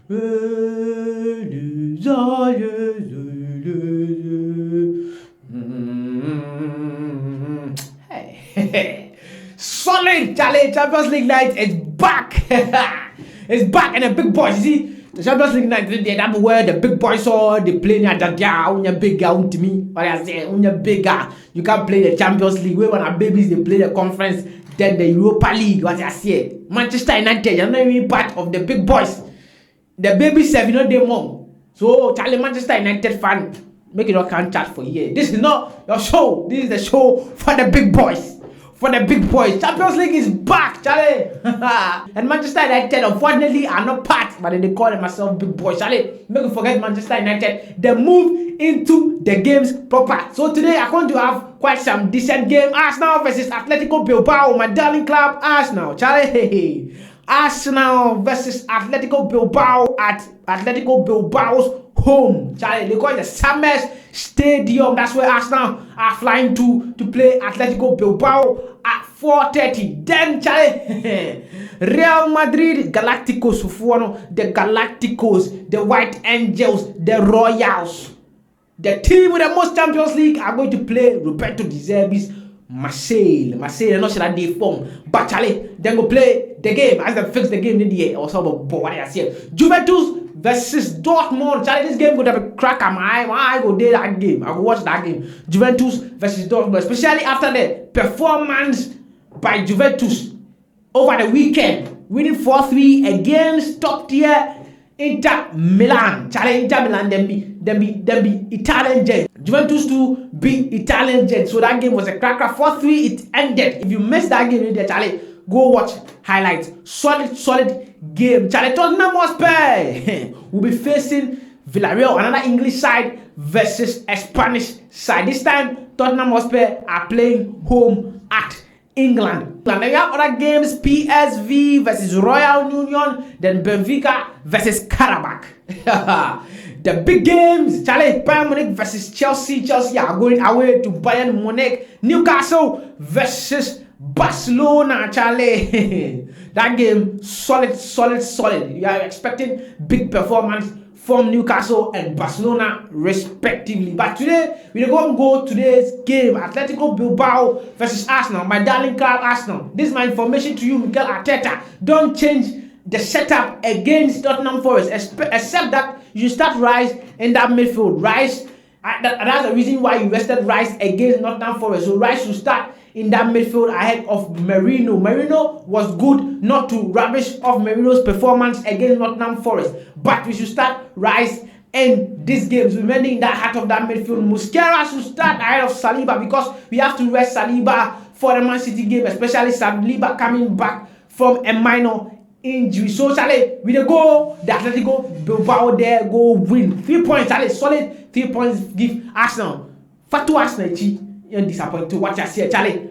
Hey. Solid, Charlie. Champions League night is back. It's back, and the big boys. You see, the Champions League night, that's where the big boys are. They play near Jaja. When you're bigger, to me, what I say, when you're bigger, you can't play the Champions League. When our babies they play the conference, then the Europa League. What I say, Manchester United, you're not even part of the big boys. The babies have their mom. So, Charlie, Manchester United fan, make it all can't chat for you. This is not your show. This is the show for the big boys. For the big boys. Champions League is back, Charlie. And Manchester United, unfortunately, are not part, but they call themselves big boys. Charlie, make you forget Manchester United. They move into the games proper. So today, I'm going to have quite some decent game. Arsenal versus Atletico Bilbao, my darling club, Arsenal. Charlie, Arsenal versus Atletico Bilbao at Atletico Bilbao's home. Charlie, they call it the Summers Stadium. That's where Arsenal are flying to play Atletico Bilbao at 4:30. Then, Charlie, Real Madrid, Galacticos, the Galacticos, the White Angels, the Royals. The team with the most Champions League are going to play Roberto De Zerbi's Marseille, not sure that they form. But Charlie, then go play the game as they fix the game in the air or some of what I say. Juventus versus Dortmund. Charlie, this game could have a crack on my I go there that game. I go watch that game. Juventus versus Dortmund, especially after the performance by Juventus over the weekend, winning 4-3 against top tier Inter Milan. Charlie, Inter Milan, them be Italian gents. Juventus to be Italian gents. So that game was a cracker. 4-3 it ended. If you missed that game in there, Charlie, go watch highlights. Solid game. Charlie, Tottenham Hotspur will be facing Villarreal, another English side versus a Spanish side. This time, Tottenham Hotspur are playing home at England. And then we have other games: PSV versus Royal Union, then Benfica versus Karabakh. The big games, Charlie, Bayern Munich versus Chelsea. Chelsea are going away to Bayern Munich. Newcastle versus Barcelona, Charlie. That game, solid. You are expecting big performance from Newcastle and Barcelona respectively. But today, we're going to go today's game. Atletico Bilbao versus Arsenal. My darling club, Arsenal. This is my information to you, Mikel Arteta. Don't change the setup against Tottenham Forest, except that you start Rice in that midfield. Rice, that's the reason why you rested Rice against Tottenham Forest. So Rice should start in that midfield ahead of Merino. Merino was good, not to rubbish off Merino's performance against Nottingham Forest. But we should start Rice in these games, remaining in that heart of that midfield. Musquera should start ahead of Saliba because we have to rest Saliba for the Man City game, especially Saliba coming back from a minor injury. So Charlie, we go the Atletico Bilbao there, go win 3 points. Charlie, solid 3 points give Arsenal. Fatu Arsenal, you're disappointed to watch us here, Charlie.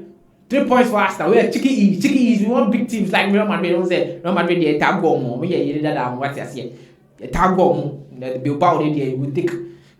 3 points for Arsenal. We're Chicky East. We want big teams like Real Madrid. Don't say Real Madrid they tag goal. We hear that watch us here. Tag goal. The Bilbao they will take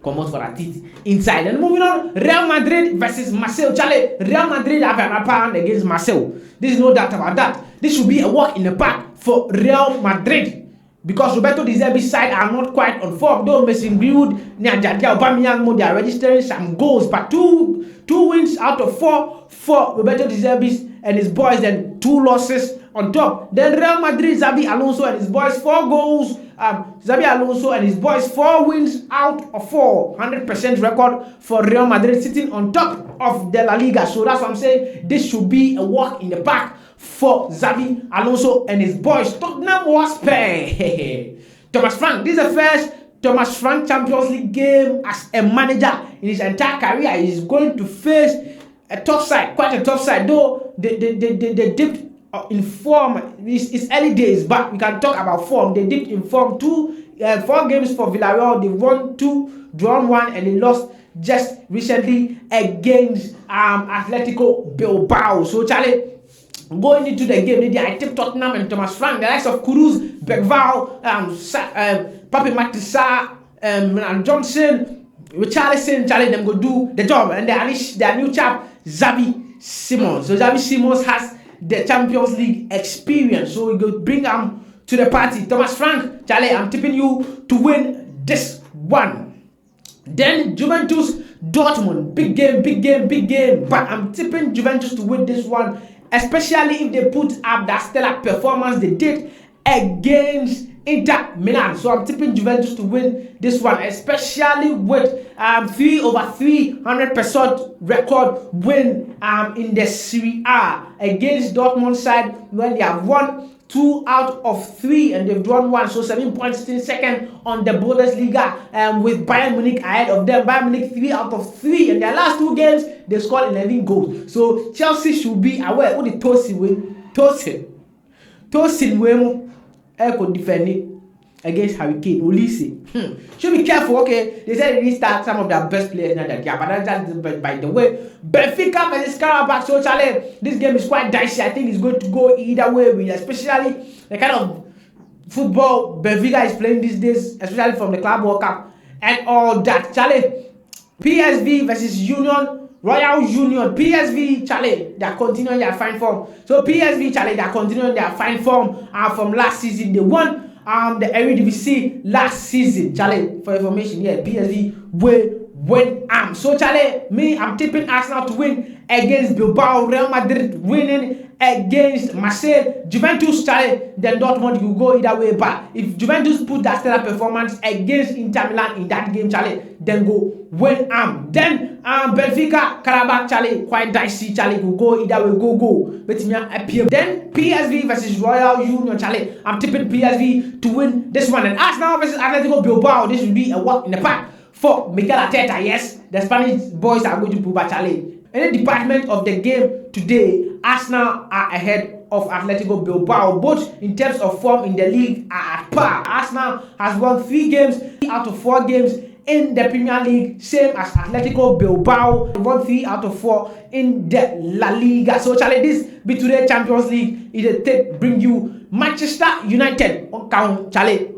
come out for that teeth inside. And moving on, Real Madrid versus Marseille. Charlie, Real Madrid have an upper hand against Marseille. There's no doubt about that. This should be a walk in the park for Real Madrid because Roberto De Zerbi's side are not quite on form. Though Mason Greenwood, Niajadia, Aubameyang, they are registering some goals, but two wins out of 4 for Roberto De Zerbi and his boys, then 2 losses on top. Then Real Madrid, Xabi Alonso and his boys 4 goals. Xabi Alonso and his boys 4 wins out of 4. 100% record for Real Madrid, sitting on top of the La Liga. So that's what I'm saying. This should be a walk in the park for Xabi Alonso and his boys. Tottenham Hotspur. Thomas Frank. This is the first Thomas Frank Champions League game as a manager in his entire career. He's going to face a tough side, quite a tough side. Though they dipped in form. It's early days, but we can talk about form. They dipped in form. 4 games for Villarreal. They won 2, drawn 1, and they lost just recently against Atletico Bilbao. So Charlie, going into the game, I tipped Tottenham and Thomas Frank, the likes of Kudus, Bergval, Papi Matissa, and Johnson, Richarlison. Charlie, them go do the job, and their new chap Xavi Simons. So Xavi Simons has the Champions League experience, so we go bring him to to the party. Thomas Frank, Charlie, I'm tipping you to win this one. Then Juventus, Dortmund, big game. But I'm tipping Juventus to win this one, especially if they put up that stellar performance they did against Inter Milan. So I'm tipping Juventus to win this one, especially with 300% record win in the Serie A against Dortmund side, when they have won 2 out of 3 and they've drawn 1, so 7 points, still second on the Bundesliga, with Bayern Munich ahead of them. Bayern Munich 3 out of 3, and their last 2 games they scored 11 goals. So Chelsea should be aware. Who the Tosin Wemo could defend it against Harry Kane. Olise should be careful. Okay, they said they restart some of their best players in that game, but that's just by the way. Benfica versus Karabakh. So Charlie, this game is quite dicey. I think it's going to go either way, with especially the kind of football Benfica is playing these days, especially from the Club World Cup and all that. Charlie, PSV versus Royal Union. PSV, Charlie, they are continuing their fine form. So PSV, Charlie, they are continuing their fine form from last season. They won the Eredivisie last season. Charlie, for information, yeah, PSV will win. So Charlie, I'm tipping Arsenal to win against Bilbao. Real Madrid winning against Marseille. Juventus, Charlie, then Dortmund, you go either way. But if Juventus put that stellar performance against Inter Milan in that game, Charlie, then go win. Then Benfica, Karabakh, Charlie, quite dicey. Charlie, you go either way. Go. But me appear. Then PSV versus Royal Union, Charlie, I'm tipping PSV to win this one. And Arsenal versus Atletico Bilbao, this will be a walk in the park for Mikel Arteta. Yes, the Spanish boys are going to prove, Charlie. In the department of the game today, Arsenal are ahead of Atletico Bilbao. Both in terms of form in the league are at par. Arsenal has won 3 games out of 4 games in the Premier League, same as Atletico Bilbao. They won 3 out of 4 in the La Liga. So Charlie, this be today Champions League is a take bring you Manchester United on count. Charlie,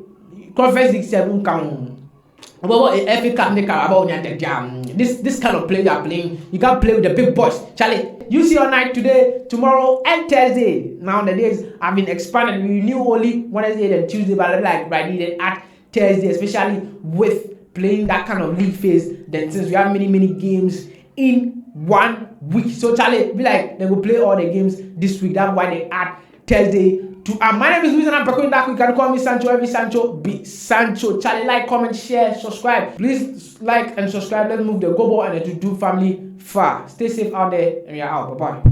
Conference League 7 count. FA Cup, this kind of play you are playing, you can't play with the big boys. Charlie, you see all night today, tomorrow, and Thursday. Now the days have been expanded. We knew only Wednesday and Tuesday, but like Friday then at Thursday, especially with playing that kind of league phase. Then since we have many games in 1 week, so Charlie, be like they will play all the games this week. That's why they add Thursday to my name is Luis and I'm going back. You can call me Sancho. Every Sancho be Sancho. Charlie, like, comment, share, subscribe. Please like and subscribe. Let's move the Gobo and the Do family far. Stay safe out there, and we are out. Bye bye.